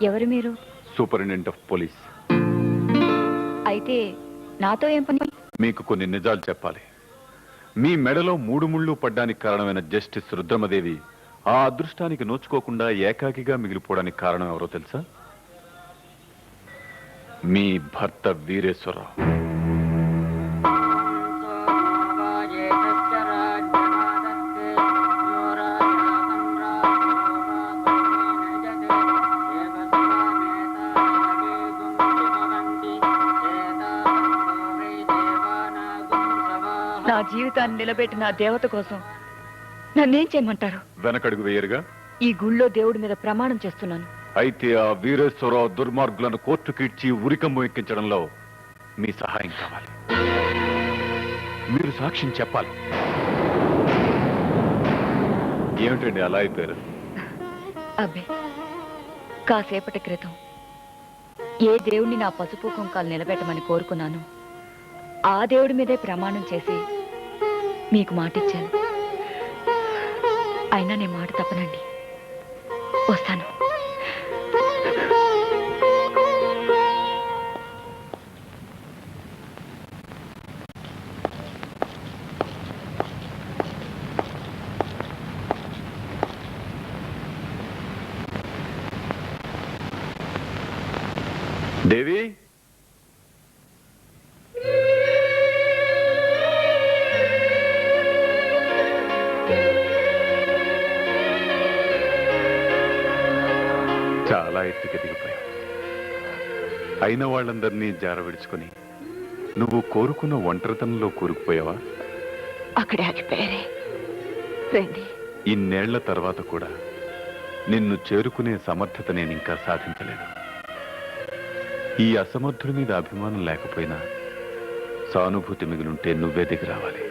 ఎవరు మీరు? Superintendent of police. అయితే నాతో ఏం పని? మీకు కొన్ని నిజాలు చెప్పాలి. మీ మెడలో 3 ముళ్ళు పడ్డానికి కారణమైన జస్టిస్ రుద్రమదేవి ఆ అదృష్టానికి నోచుకోకుండా ఏకాకిగా మిగిలిపోవడానికి కారణం ఎవరో తెలుసా? మీ భర్త వీరేశ్వరరావు. నా జీవితాన్ని నిలబెట్టిన ఆ దేవత కోసం నన్నేం చేయమంటారు? వెనకడుగు వేయరుగా. ఈ గుళ్ళో దేవుడి మీద ప్రమాణం చేస్తున్నాను. అయితే ఆ వీరేశ్వరరావు దుర్మార్గులను కోర్టుకిడ్చి ఉరికమ్ము ఎక్కించడంలో మీ సహాయం కావాలి. మీరు సాక్ష్యం చెప్పాలి. ఏమిటండి అలా అయిపోయారు? అబ్బే, కాసేపటి క్రితం ఏ దేవుణ్ణి నా పసుపు కుంకాలు నిలబెట్టమని కోరుకున్నాను, ఆ దేవుడి మీదే ప్రమాణం చేసి మీకు మాటిచ్చాను. అయినా నేను మాట తప్పనండి. వస్తాను. దేవి, చాలా ఎత్తుకి దిగిపోయావు. అయిన వాళ్ళందరినీ జార విడుచుకొని నువ్వు కోరుకున్న ఒంటరితనంలో కూరుకుపోయావా? అక్కడే ఆగిపోయారే. రండి. ఇన్నేళ్ల తర్వాత కూడా నిన్ను చేరుకునే సమర్థత నేను ఇంకా సాధించలేదు. ఈ అసమర్థుడి మీద అభిమానం లేకపోయినా సానుభూతి మిగిలింటే నువ్వే దిగి రావాలి.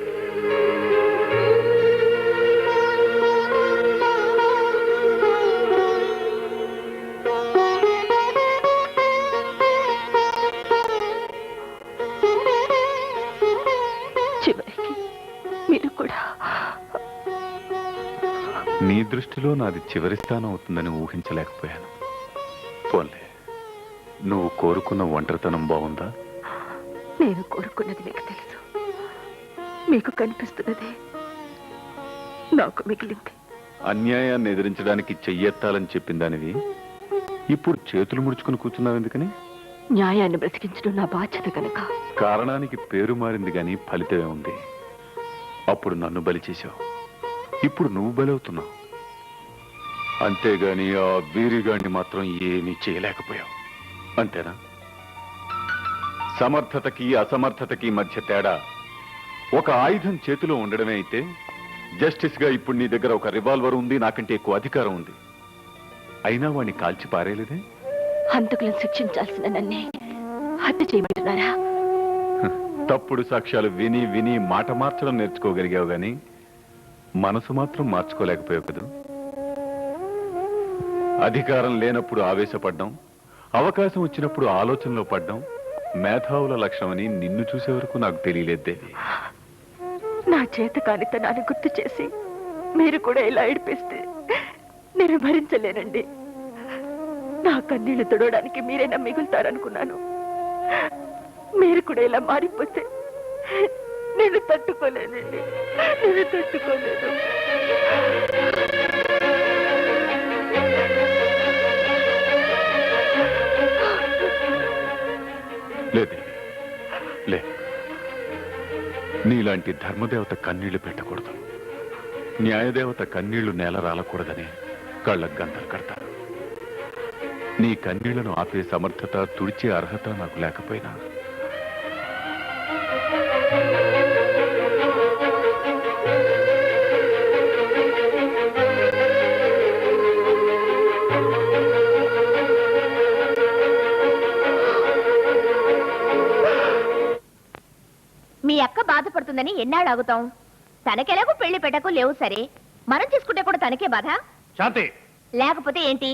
చివరికి మీరు కూడా. నీ దృష్టిలో నాది చివరి స్థానం అవుతుందని ఊహించలేకపోయాను. పోన్లే, నువ్వు కోరుకున్న ఒంటరితనం బాగుందా? నేను కోరుకున్నది మీకు తెలుసు. మీకు కనిపిస్తున్నదే నాకు మిగిలింది. అన్యాయాన్ని ఎదిరించడానికి చెయ్యెత్తాలని చెప్పిన దానివి ఇప్పుడు చేతులు ముడుచుకుని కూర్చున్నావు ఎందుకని? న్యాయాన్ని బ్రతికించడం నా బాధ్యత కనుక. కారణానికి పేరు మారింది గాని ఫలితమే ఉంది. అప్పుడు నన్ను బలి చేశావు, ఇప్పుడు నువ్వు బలవుతున్నావు. అంతేగాని ఆ వీరిగాడిని మాత్రం ఏమీ చేయలేకపోయావు. అంతేనా? సమర్థతకి అసమర్థతకి మధ్య తేడా ఒక ఆయుధం చేతిలో ఉండడమే అయితే, జస్టిస్ గా ఇప్పుడు నీ దగ్గర ఒక రివాల్వర్ ఉంది, నాకంటే ఎక్కువ అధికారం ఉంది. అయినా వాడిని కాల్చి పారేయలేదే? హంతకులను శిక్షించాల్సిన నన్నే హత్య చేయమంటున్నారా? తప్పుడు సాక్ష్యాలు విని విని మాట మార్చడం నేర్చుకోగలిగావు గాని మనసు మాత్రం మార్చుకోలేకపోయావు కదా. అధికారం లేనప్పుడు ఆవేశపడ్డం, అవకాశం వచ్చినప్పుడు ఆలోచనలో పడ్డం మేధావుల లక్ష్యమని నిన్ను చూసే వరకు నాకు తెలియలేదే. నా చేత కానితనాన్ని గుర్తు చేసి మీరు కూడా ఇలా ఏడిపిస్తే నేను భరించలేనండి. నా కన్నీళ్లు తొడవడానికి మీరైనా మిగులుతారనుకున్నాను. మీరు కూడా ఇలా మారిపోతే నేను తట్టుకోలేనండి. నేను తట్టుకోలేను. లేదే, లే. నీలాంటి ధర్మదేవత కన్నీళ్లు పెట్టకూడదు. న్యాయదేవత కన్నీళ్లు నేల రాలకూడదని కళ్ళకు గంతలు కడతారు. నీ కన్నీళ్లను ఆపే సమర్థత, తుడిచే అర్హత నాకు లేకపోయినా మీ అక్క బాధపడుతుందని ఎన్నాళ్ళు ఆగుతాం? తనకెలాగో పెళ్లి పెట్టకు లేవు, సరే మనం చేసుకుంటే కూడా తనకే బాధ. శాంతి, లేకపోతే ఏంటి?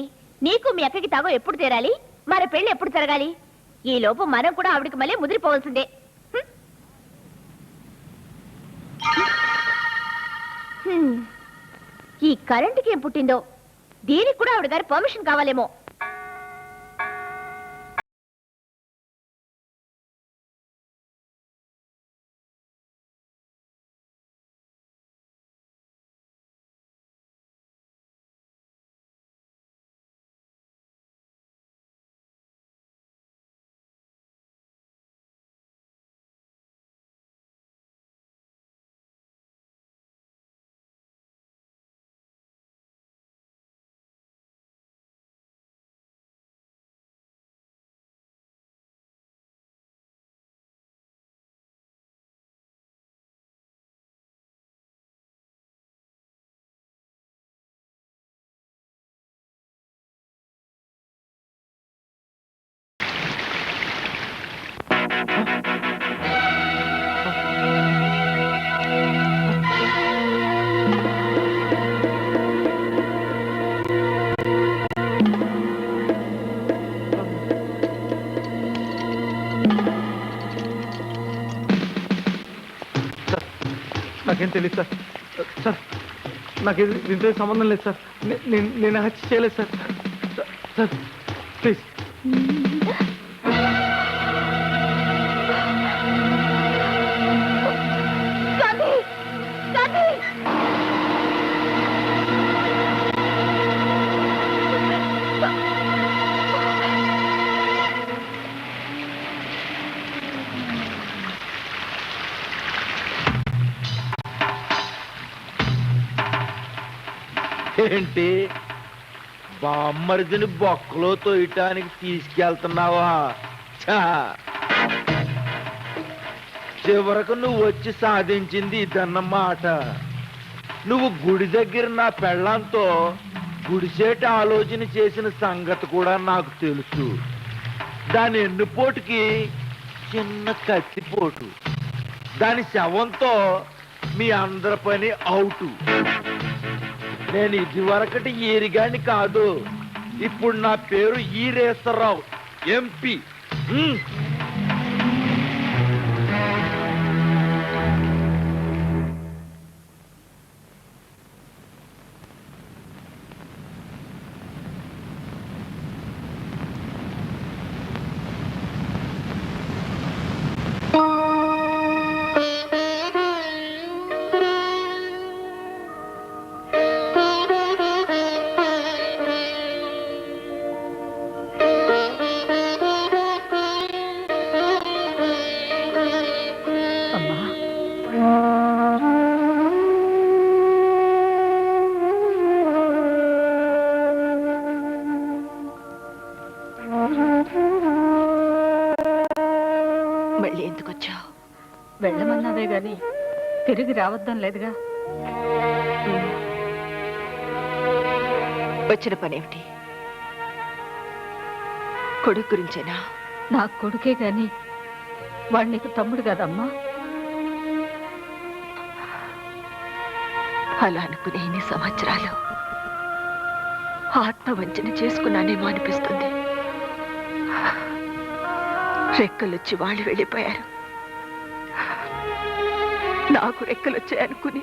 నీకు మీ అక్కకి తాగో ఎప్పుడు తీరాలి? మన పెళ్లి ఎప్పుడు జరగాలి? ఈ లోపు మనం కూడా ఆవిడికి మళ్ళీ ముదిరిపోవాల్సిందే. ఈ కరెంటుకి ఏం పుట్టిందో, దీనికి కూడా ఆవిడ గారి పర్మిషన్ కావాలేమో. నాకేం తెలియదు సార్. సార్ నాకు దీంతో సంబంధం లేదు సార్. నేను హత్య చేయలేదు సార్. Sir please. ఏంటి బామ్మరిదిని బొక్కలో తోయటానికి తీసుకెళ్తున్నావా? ఛా! చివరకు నువ్వు వచ్చి సాధించింది ఇదన్నమాట. నువ్వు గుడి దగ్గర నా పెళ్ళంతో గుడిసేట ఆలోచన చేసిన సంగతి కూడా నాకు తెలుసు. దాని ఎన్నుపోటుకి చిన్న కత్తిపోటు, దాని శవంతో మీ అందరి పని అవుటు. నేను ఇదివరకటి ఈరిగాని కాదు, ఇప్పుడు నా పేరు ఈరేశ్వరరావు, ఎంపీ. మళ్ళీ ఎందుకు వచ్చావు? వెళ్ళమన్నావే గాని తిరిగి రావద్దాం లేదుగా. వచ్చిన పనేమిటి? కొడుకు గురించేనా? నా కొడుకే గాని వాడు నీకు తమ్ముడు కదమ్మా. అలా అనుకునే ఇన్ని సంవత్సరాలు ఆత్మవంచన చేసుకున్నానేమో అనిపిస్తుంది. రెక్కలొచ్చి వాళ్ళు వెళ్ళిపోయారు, నాకు రెక్కలొచ్చాయనుకుని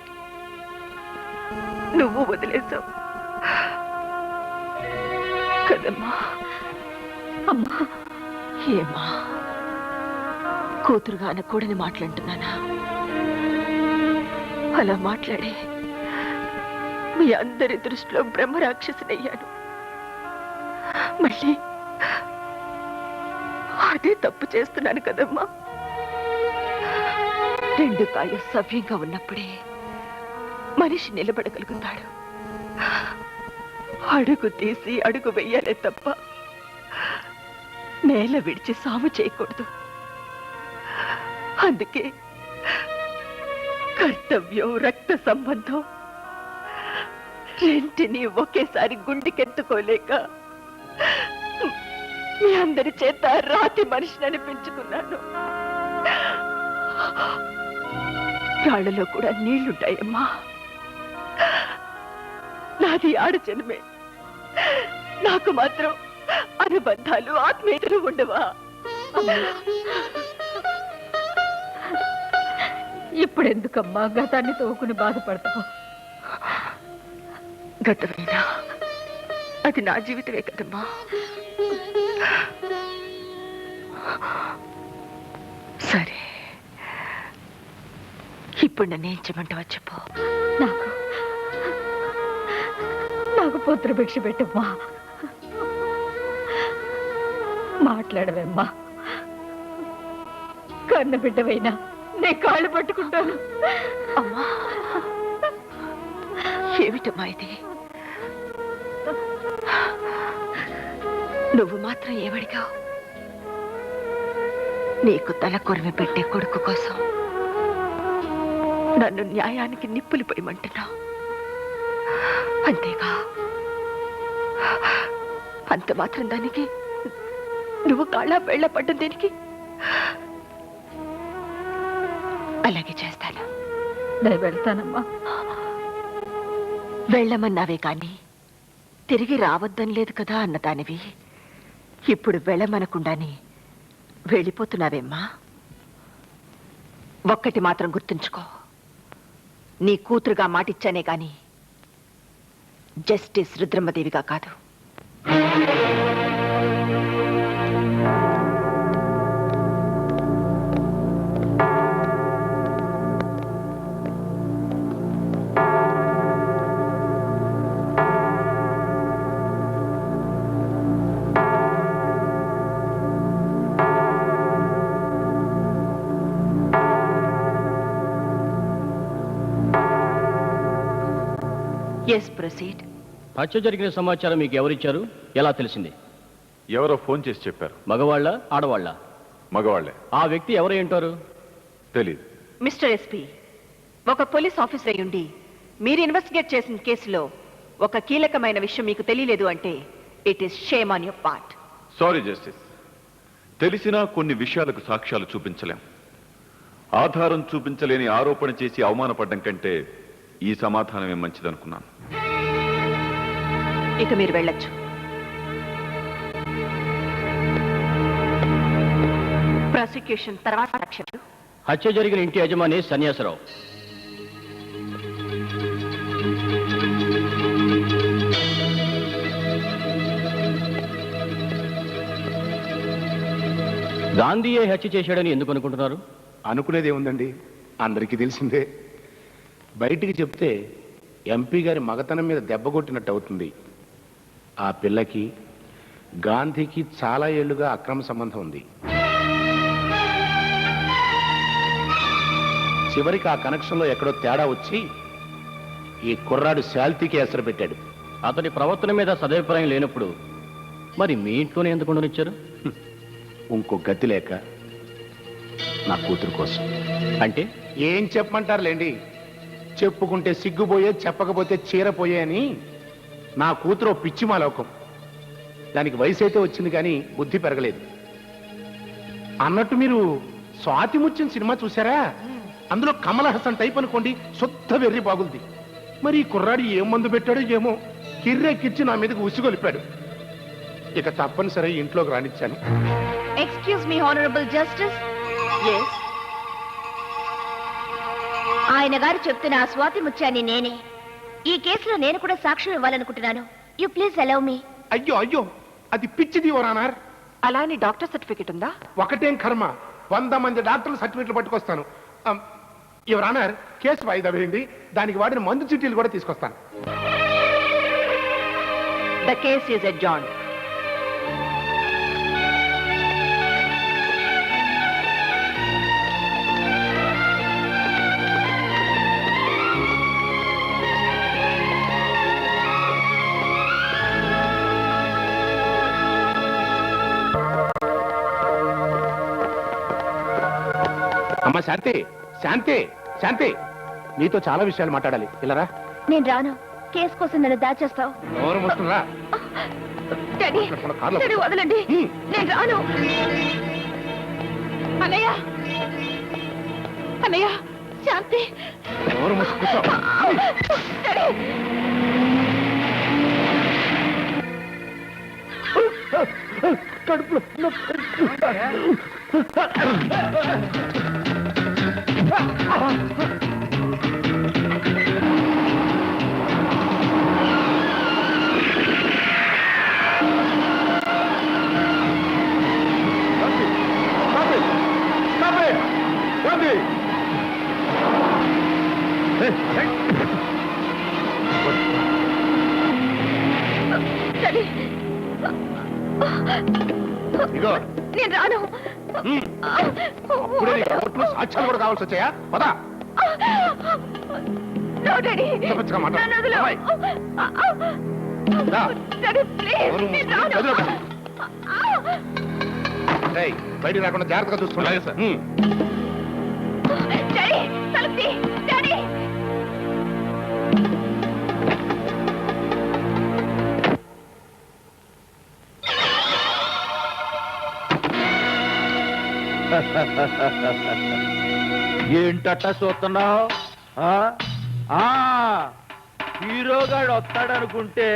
నువ్వు వదిలేసావు కదమ్మా. అమ్మా, ఏమా కూతురుగా అనకూడని మాట్లాడుతున్నానా? అలా మాట్లాడే మీ అందరి దృష్టిలో బ్రహ్మరాక్షసునయ్యాను. మళ్ళీ అదే తప్పు చేస్తున్నాను కదమ్మా. రెండు కాళ్ళు సవ్యంగా ఉన్నప్పుడే మనిషి నిలబడగలుగుతాడు. అడుగు తీసి అడుగు వెయ్యాలే తప్ప నేల విడిచి సాము చేయకూడదు. అందుకే కర్తవ్యం, రక్త సంబంధం రెంటిని ఒకేసారి గుండెకెత్తుకోలేక మీ అందరి చేత రాతి మనిషిని అనిపించుకున్నాను. రాళ్లలో కూడా నీళ్లుంటాయమ్మా. నాది ఆడజన్మే, నాకు మాత్రం అనుబంధాలు, ఆత్మీయతలు ఉండవా? ఇప్పుడెందుకమ్మా గతాన్ని తోకుని బాధపడతావు? గతమైనా అది నా జీవితమే కదమ్మా. సరే, ఇప్పుడు నన్ను ఏం చేయమంటావా చెప్పు. నాకు పుత్రభిక్ష పెట్టమ్మా. మాట్లాడవేమ్మా. కన్న బిడ్డవైనా నే కాళ్ళు పట్టుకుంటాను. అమ్మా, ఏమిటమ్మా ఇది? నువ్వు మాత్రం ఏమడిగావు? నీకు తల కొరివి పెట్టే కొడుకు కోసం నన్ను న్యాయానికి నిప్పులు పోయమంటున్నావు, అంతేగా? అంత మాత్రం దానికి నువ్వు కాళ్ళ బెళ్ళ పడ్డం దేనికి? అలాగే చేస్తాను. నేను వెళ్తానమ్మా. వెళ్ళమన్నావే కానీ తిరిగి రావద్దని లేదు కదా అన్నదానివి. ఇప్పుడు వెళ్ళమనకుండానే వెళ్ళిపోతున్నావేమ్మా. ఒక్కటి మాత్రం గుర్తుంచుకో, నీ కూతురుగా మాటిచ్చానే గాని జస్టిస్ రుద్రమ్మదేవిగా కాదు. Yes proceed. హత్య జరిగిన సమాచారం మీకు ఎవరిచ్చారు? ఎలా తెలిసింది? ఎవరో ఫోన్ చేసి చెప్పారు. మగవాళ్ళ, ఆడవాళ్ళ? మగవాళ్లే. ఆ వ్యక్తి ఎవరై ఉంటారు? తెలీదు. మిస్టర్ ఎస్పీ, ఒక పోలీస్ ఆఫీసర్ అయ్యుండి మీరు ఇన్వెస్టిగేట్ చేసిన కేసులో ఒక కీలకమైన విషయం మీకు తెలియలేదు అంటే it is shame on your part. Sorry justice, తెలిసినా కొన్ని విషయాలకు సాక్ష్యాలు చూపించలేం. ఆధారం చూపించలేని ఆరోపణ చేసి అవమానపడ్డం కంటే ఈ సమాధానమే మంచిదనుకున్నాను. ఇక మీరు వెళ్ళొచ్చు. ప్రాసిక్యూషన్ తర్వాత సాక్ష్యాలు. హత్య జరిగిన ఇంటి యజమాని సన్యాసరావు. గాంధీయే హత్య చేశాడని ఎందుకు అనుకుంటున్నారు? అనుకునేదే ఉందండి, అందరికీ తెలిసిందే. బయటికి చెప్తే ఎంపీ గారి మగతనం మీద దెబ్బ కొట్టినట్టు అవుతుంది. ఆ పిల్లకి గాంధీకి చాలా ఏళ్లుగా అక్రమ సంబంధం ఉంది. చివరికి ఆ కనెక్షన్లో ఎక్కడో తేడా వచ్చి ఈ కుర్రాడు శాల్తీకి ఎసరు పెట్టాడు. అతని ప్రవర్తన మీద సదభిప్రాయం లేనప్పుడు మరి మీ ఇంట్లోనే ఎందుకు ఉండనిచ్చారు? ఇంకో గతి లేక నా కూతురు కోసం. అంటే ఏం చెప్పమంటారులేండి, చెప్పుకుంటే సిగ్గుపోయే, చెప్పకపోతే చీరపోయే అని నా కూతురు పిచ్చి మాలోకం. దానికి వయసు అయితే వచ్చింది కానీ బుద్ధి పెరగలేదు. అన్నట్టు మీరు స్వాతి ముత్యం సినిమా చూసారా? అందులో కమల్ హాసన్ టైప్ అనుకోండి, సొత్త వెర్రి బాగుంది. మరి ఈ కుర్రాడు ఏం మందు పెట్టాడో ఏమో, కిర్రెక్కిచ్చి నా మీదకి ఉసిగొలిపాడు. ఇక తప్పనిసరి ఇంట్లోకి రానిచ్చాను. Excuse me honourable justice. S. ఆయన గారు చెప్తున్న ఆ స్వాతి ముత్యాన్ని నేనే. ఈ కేసులో నేను కూడా సాక్ష్యం ఇవ్వాలనుకుంటున్నాను. You please allow me. అయ్యో అయ్యో, అది పిచ్చిది యువరానర్. అలా అని డాక్టర్ సర్టిఫికెట్ ఉందా? ఒకటేం కర్మ, 100 మంది డాక్టర్లు సర్టిఫికెట్లు పట్టుకొస్తాను. యువరానర్, కేసు వాయిదా వేయండి, దానికి వాడిన మందు చిట్టీలు కూడా తీసుకొస్తాను. The case is adjourned. అమ్మ శాంతి, శాంతి, శాంతి, నీతో చాలా విషయాలు మాట్లాడాలి. ఇలారా. నేను రాను. కేసు కోసం నన్ను దాచేస్తావు. ఎవరు వస్తుందా? డాడీ, డాడీ, వదలండి. నేను రాను. అన్నయ్య, అన్నయ్య, శాంతి. ఎవరు కూర్చో. కడుపులో ఇగో, నేను రాను. అప్పుడే నీ కోర్టులో సాక్ష్యాలు కూడా కావాల్సి వచ్చాయా? పదా. No, Daddy. తప్పచ్చుగా మాట్లాడు. నన్ను వదిలు. అమ్మాయి. రా. Daddy, please. ఎవరు నేను రాను. గదిలోకి రా. ఏయ్, బయటికి రాకుండా జాగ్రత్తగా చూసుకుంటా. Daddy, తలుపు తీ. Daddy. ఏంటట్ట చూస్తున్నావు? హీరోగాడు వస్తాడనుకుంటే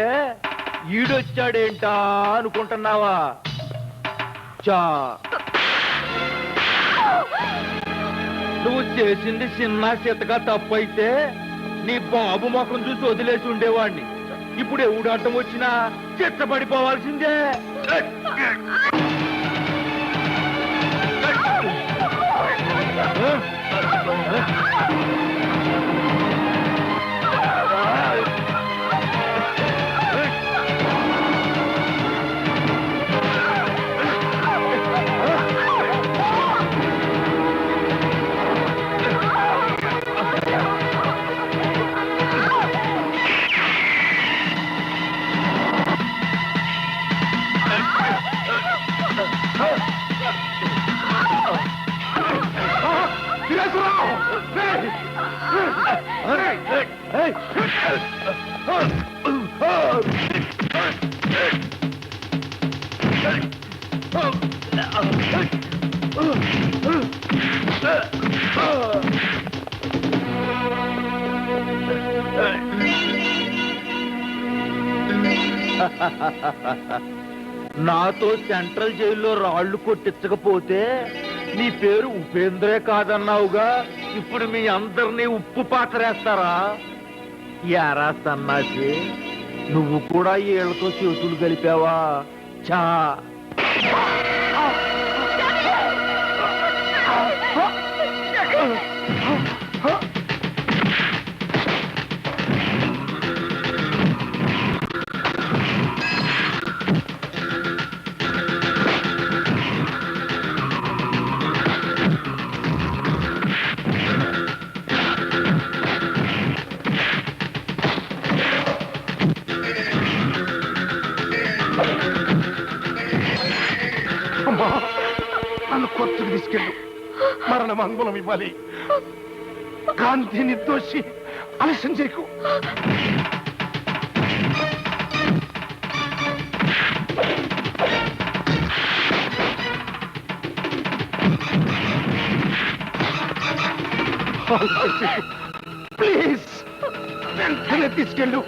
ఈడొచ్చాడేంటా అనుకుంటున్నావా? చా, నువ్వు చేసింది చిన్న చితగా తప్పు అయితే నీ బాబు ముఖం చూసి వదిలేసి ఉండేవాడిని. ఇప్పుడు ఎవడు అడ్డం వచ్చినా చిత్తపడిపోవాల్సిందే. నాతో సెంట్రల్ జైల్లో రాళ్లు కొట్టించకపోతే నీ పేరు ఉపేంద్రే కాదన్నావుగా. ఇప్పుడు మీ అందరినీ ఉప్పు పాత్రేస్తారా? యారా సన్నాసి, నువ్వు కూడా ఏళ్లతో చేతులు కలిపావా? చా అమ్మా, నన్ను కొట్టుకు తీసుకెళ్ళు. మరణ మంగుళం ఇవ్వాలి. గాంధీ నిర్దోషి, ఆలస్యం చేయకు. ప్లీజ్ వెంటనే తీసుకెళ్ళు.